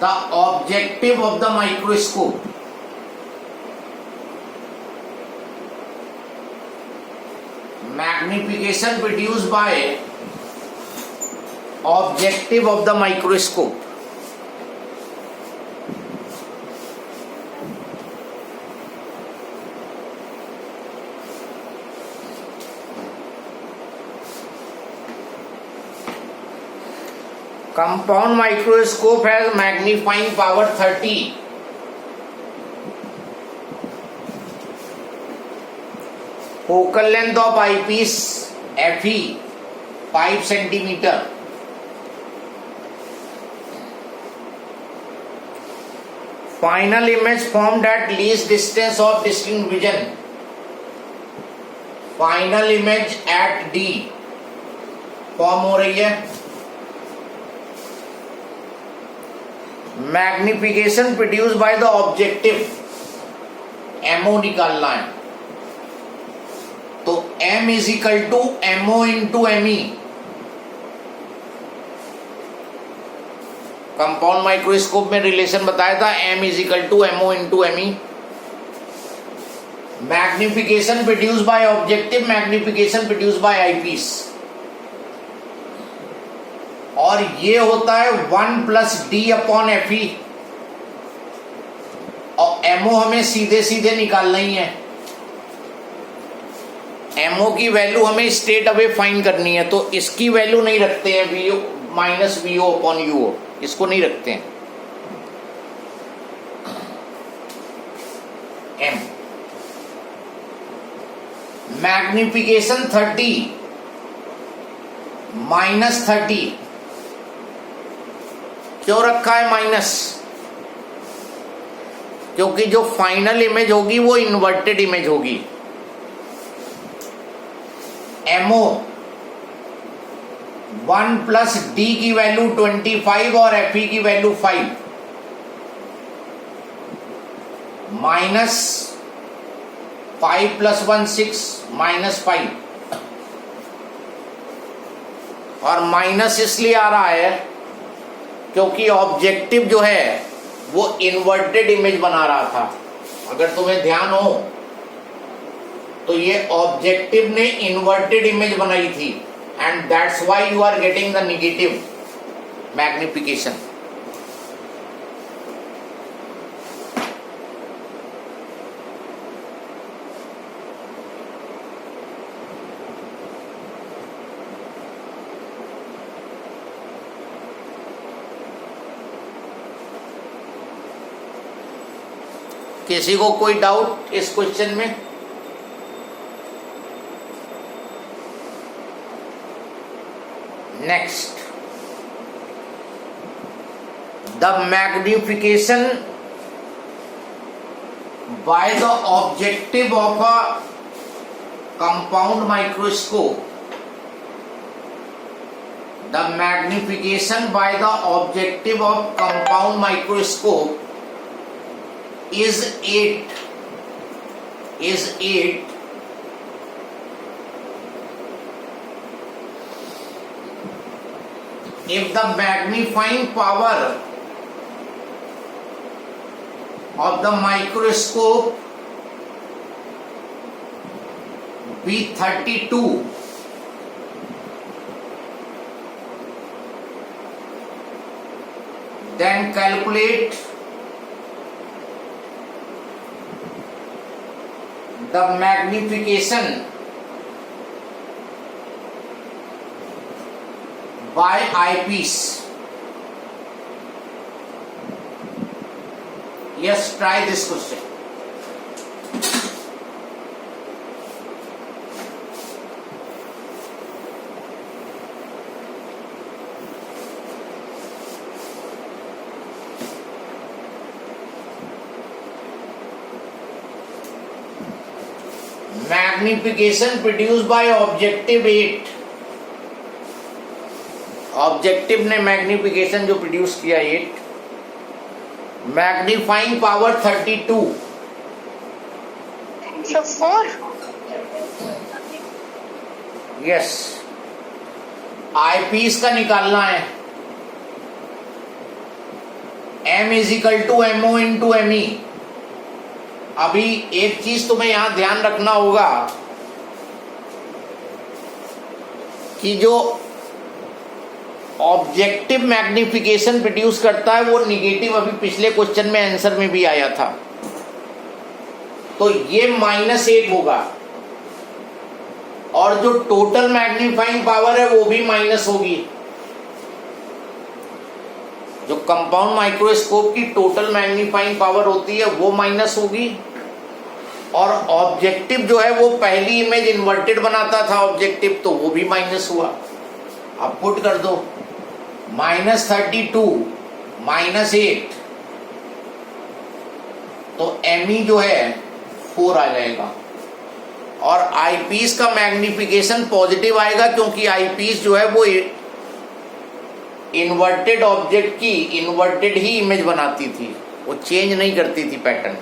The objective of the microscope. Magnification produced by objective of the microscope. Compound microscope has magnifying power 30. Focal length of eyepiece FE 5 centimeter. Final image formed at least distance of distinct vision. Final image at D form हो रही है. Magnification produce by the objective, MO निकालना है. तो M is equal to MO into ME. Compound microscope में relation बताया था, M is equal to MO into ME. Magnification produce by objective, magnification produce by eyepiece. और ये होता है 1 plus D upon F E. और एमओ हमें सीधे सीधे निकालना ही है. एमओ की वैल्यू हमें स्ट्रेट अवे फाइंड करनी है, तो इसकी वैल्यू नहीं रखते हैं, VO minus VO upon UO, इसको नहीं रखते हैं. M magnification 30 minus 30. क्यों रखा है माइनस? क्योंकि जो फाइनल इमेज होगी वो इन्वर्टेड इमेज होगी. एमओ 1 प्लस डी की वैल्यू 25 और एफ ई की वैल्यू 5 माइनस 5 प्लस 1 6 माइनस 5. और माइनस इसलिए आ रहा है क्योंकि ऑब्जेक्टिव जो है वो इन्वर्टेड इमेज बना रहा था. अगर तुम्हें ध्यान हो तो ये ऑब्जेक्टिव ने इन्वर्टेड इमेज बनाई थी, and that's why you are getting the negative magnification. किसी को कोई डाउट इस क्वेश्चन में? Next, the magnification by the objective of a compound microscope. The magnification by the objective of compound microscope is 8 if the magnifying power of the microscope be 32, then calculate the magnification by eyepiece. Yes, try this question. Magnification produce by objective 8. Objective ने magnification जो produce किया 8. Magnifying power 32. So 4. Yes. Eyepiece का निकालना है. m is equal to MO into ME। अभी एक चीज तुम्हें यहां ध्यान रखना होगा कि जो ऑब्जेक्टिव मैग्निफिकेशन प्रोड्यूस करता है वो निगेटिव, अभी पिछले क्वेश्चन में आंसर में भी आया था। तो ये -8 होगा और जो टोटल मैग्नीफाइंग पावर है वो भी माइनस होगी। जो कंपाउंड माइक्रोस्कोप की टोटल मैग्नीफाइंग पावर होती है वो माइनस होगी, और ऑब्जेक्टिव जो है वो पहली इमेज इन्वर्टेड बनाता था ऑब्जेक्टिव, तो वो भी माइनस हुआ। अब पुट कर दो -32 -8, तो ME जो है 4 आ जाएगा, और आईपीस का मैग्निफिकेशन पॉजिटिव आएगा क्योंकि आईपीस जो है वो इन्वर्टेड ऑब्जेक्ट की इन्वर्टेड ही इमेज बनाती थी, वो चेंज नहीं करती थी pattern.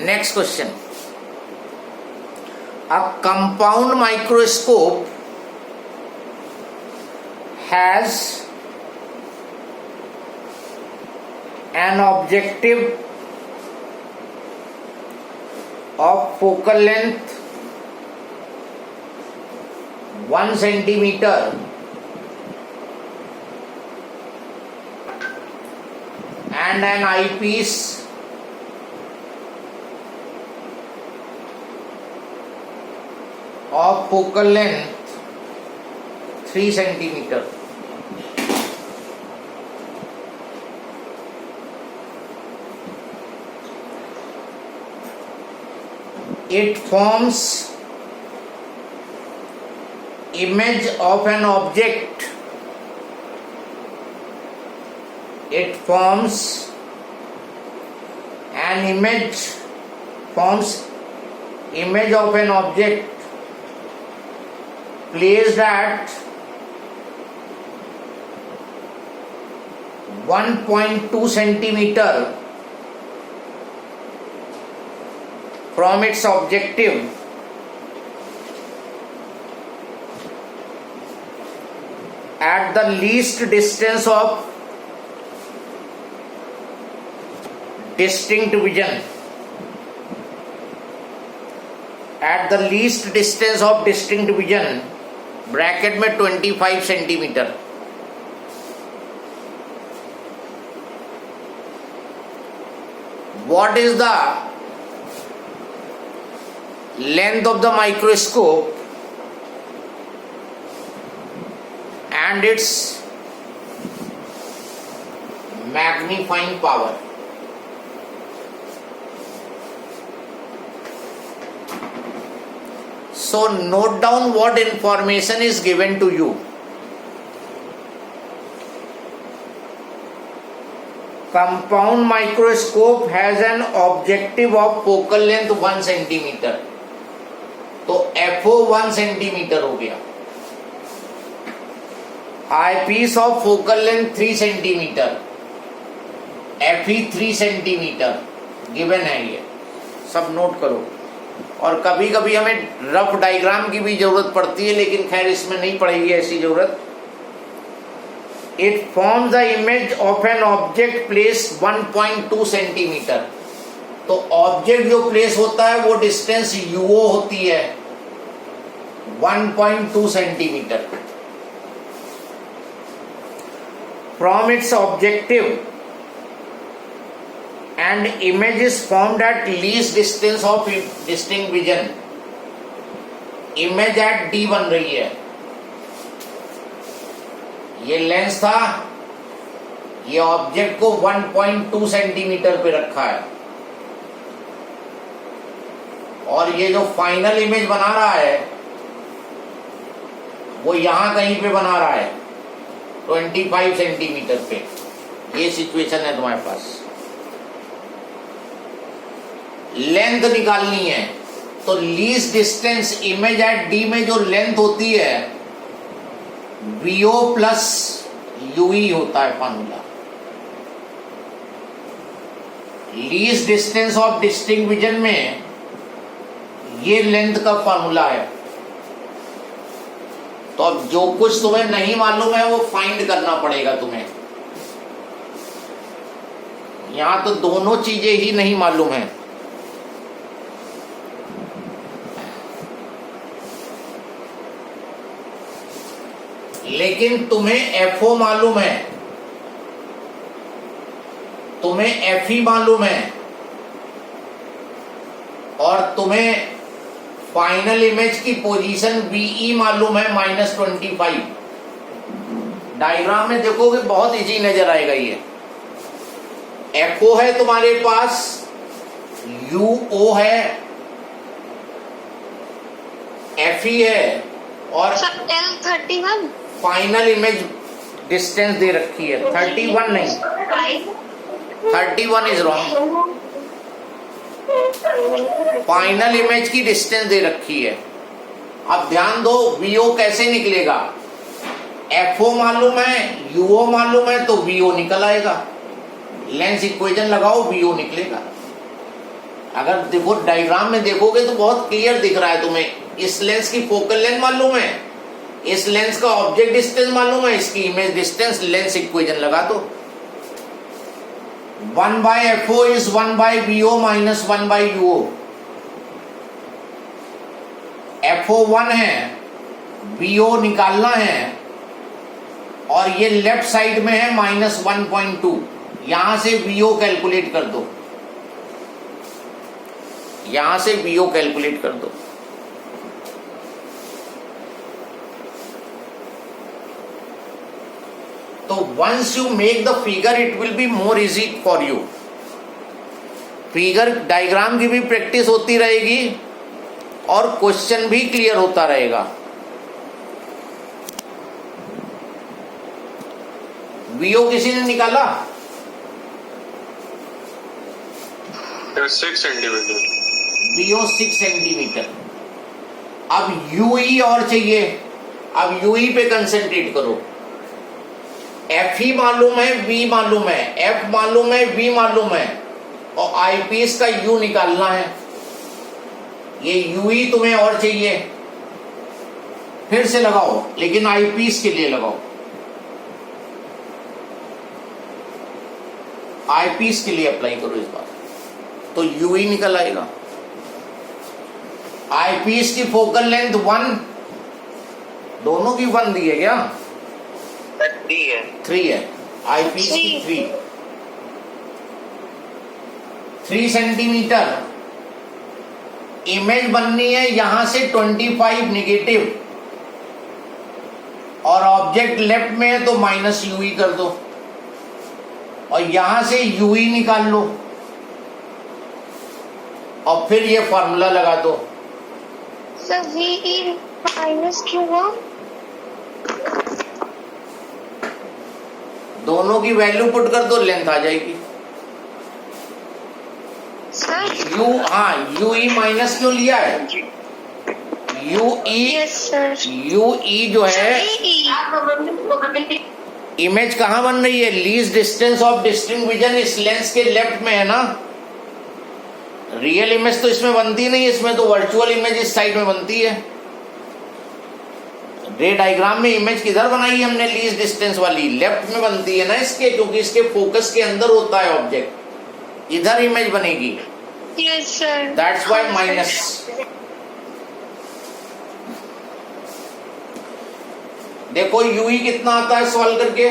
Next question. A compound microscope has an objective of focal length 1 centimeter and an eyepiece of focal length 3 centimeter. It forms image of an object. It forms an image of an object placed at 1.2 centimeter from its objective at the least distance of distinct vision. At the least distance of distinct vision, bracket में 25 centimetre. What is the length of the microscope and its magnifying power? So note down what information is given to you. Compound microscope has an objective of focal length 1 centimeter. तो FO 1 centimeter हो गया। Eyepiece of focal length 3 centimeter. FE 3 centimeter given है, ये सब note करो। और कभी कभी हमें रफ डायग्राम की भी जरूरत पड़ती है, लेकिन खैर इसमें नहीं पड़ेगी ऐसी जरूरत। It forms the image of an object place 1.2 centimetre. तो ऑब्जेक्ट जो प्लेस होता है वो डिस्टेंस UO होती है 1.2 centimetre from its objective, and image is formed at least distance of distinct vision. Image at D बन रही है। ये लेंस था, ये ऑब्जेक्ट को 1.2 सेंटीमीटर पे रखा है, और ये जो फाइनल इमेज बना रहा है वो यहां कहीं पे बना रहा है 25 सेंटीमीटर पे। ये सिचुएशन है तुम्हारे पास। लेंथ निकालनी है तो least distance image at D में जो लेंथ होती है VO प्लस UE होता है फॉर्मूला। लीस्ट डिस्टेंस ऑफ डिस्टिंक्विजन में ये लेंथ का फॉर्मूला है। तो अब जो कुछ तुम्हें नहीं मालूम है वो फाइंड करना पड़ेगा तुम्हें। यहां तो दोनों चीजें ही नहीं मालूम है। लेकिन तुम्हें FO मालूम है, तुम्हें FE मालूम है, और तुम्हें फाइनल इमेज की पोजीशन BE मालूम है -25। डायग्राम में देखोगे बहुत इजी नजर आएगा। ये FO है तुम्हारे पास, UO है, FE है, और L31 फाइनल इमेज डिस्टेंस दे रखी है 31 नहीं, 31 इज रॉन्ग। फाइनल इमेज की डिस्टेंस दे रखी है। अब ध्यान दो, VO कैसे निकलेगा? FO मालूम है, UO मालूम है, तो VO निकल आएगा। लेंस इक्वेशन लगाओ, VO निकलेगा। अगर देखो डायग्राम में देखोगे तो बहुत क्लियर दिख रहा है तुम्हें। इस लेंस की फोकल लेंथ मालूम है, इस लेंस का ऑब्जेक्ट डिस्टेंस मालूम है, इसकी इमेज डिस्टेंस, लेंस इक्वेशन लगा दो। 1/FO is 1/VO minus 1/UO। FO 1 है, VO निकालना है, और ये लेफ्ट साइड में है -1.2। यहां से VO कैलकुलेट कर दो, यहां से VO कैलकुलेट कर दो। तो once you make the figure it will be more easy for you. Figure diagram की भी प्रैक्टिस होती रहेगी और क्वेश्चन भी क्लियर होता रहेगा। VO किसी ने निकाला? 6 सेंटीमीटर। VO 6 centimetre. अब UE और चाहिए। अब UE पे कंसंट्रेट करो। FE मालूम है, V मालूम है, F मालूम है, V मालूम है, और आईपीस का U निकालना है। ये UE तुम्हें और चाहिए, फिर से लगाओ, लेकिन आईपीस के लिए लगाओ। आईपीस के लिए अप्लाई करो इस बार, तो UE निकल आएगा। आईपीस की फोकल लेंथ 1, दोनों की 1 दी है क्या? 3 है। आईपीस की 3 सेंटीमीटर। इमेज बननी है यहां से 25 नेगेटिव, और ऑब्जेक्ट लेफ्ट में है तो -UE कर दो, और यहां से UE निकाल लो, और फिर ये फॉर्मूला लगा दो। सर VE -Q1 दोनों की वैल्यू पुट कर दो, लेंथ आ जाएगी। सर UE माइनस क्यों लिया है? Yes sir. UE जो है, इमेज कहाँ बन रही है? लीस्ट डिस्टेंस ऑफ डिस्टिंक्विजन इस लेंस के लेफ्ट में है ना। रियल इमेज तो इसमें बनती नहीं, इसमें तो वर्चुअल इमेज इस साइड में बनती है। रे डायग्राम में इमेज किधर बनाई है हमने? लीस्ट डिस्टेंस वाली लेफ्ट में बनती है ना इसके, क्योंकि इसके फोकस के अंदर होता है ऑब्जेक्ट, इधर इमेज बनेगी। Yes sir. That's why minus. देखो UE कितना आता है सॉल्व करके?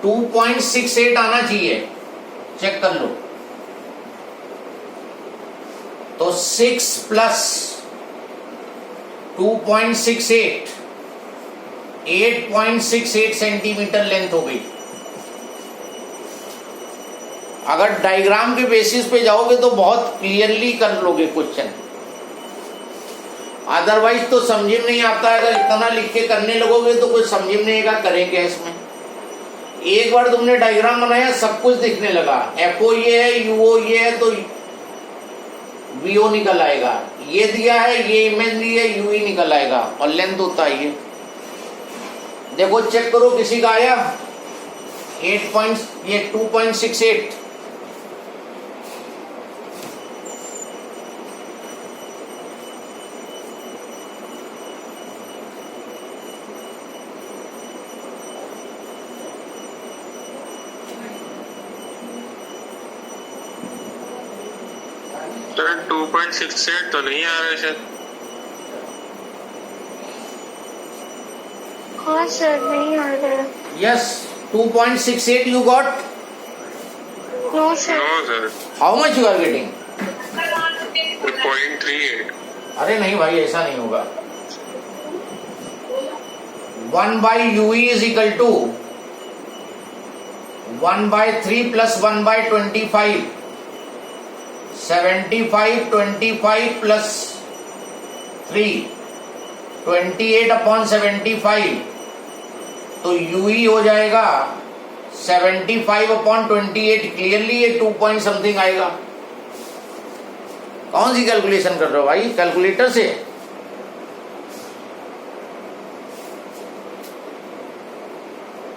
2.68 आना चाहिए, चेक कर लो। तो 6 प्लस 2.68 8.68 सेंटीमीटर लेंथ हो गई। अगर डायग्राम के बेसिस पे जाओगे तो बहुत क्लियरली कर लोगे क्वेश्चन, अदरवाइज तो समझ में नहीं आता है। अगर इतना लिख के करने लगोगे तो कुछ समझ में नहीं आएगा करेंगे इसमें। एक बार तुमने डायग्राम बनाया, सब कुछ दिखने लगा, FO ये है, UO ये है, तो वीओ निकल आएगा। ये दिया है, ये इमेज दी है, यू ही निकल आएगा और लेंथ होता है ये। देखो चेक करो किसी का आया 2.68। सर 2.68 तो नहीं आ रहा है शायद। हाँ सर, नहीं आ रहा। Yes 2.68 you got? No sir. No sir, How much you are getting? 0.38। अरे नहीं भाई, ऐसा नहीं होगा। 1/UE is equal to 1/3 plus 1/25। 75 25 plus 3 28/75। तो UE हो जाएगा 75/28। क्लियरली ये 2 पॉइंट समथिंग आएगा। कौन सी कैलकुलेशन कर रहे हो भाई, कैलकुलेटर से?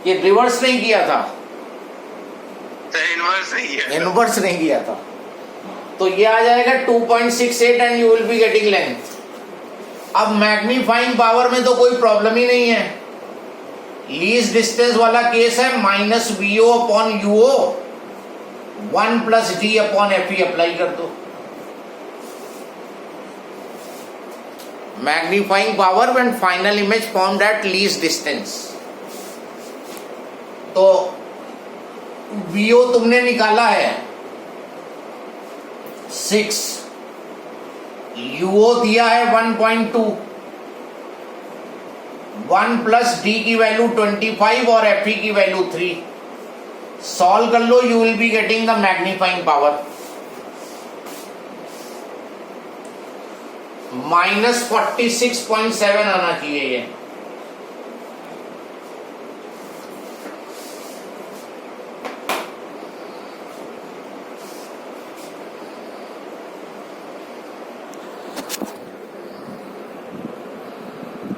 ये रिवर्स नहीं किया था, इनवर्स नहीं है। इनवर्स नहीं किया था। तो ये आ जाएगा 2.68 and you will be getting length. अब मैग्नीफाइंग पावर में तो कोई प्रॉब्लम ही नहीं है। लीस्ट डिस्टेंस वाला केस है -VO/UO 1 + D/FE अप्लाई कर दो। Magnifying power when final image formed at least distance. तो VO तुमने निकाला है 6, UO दिया है 1.2, 1 + D की वैल्यू 25 और FE की वैल्यू 3। सॉल्व कर लो, you will be getting the magnifying power -46.7 आना चाहिए ये।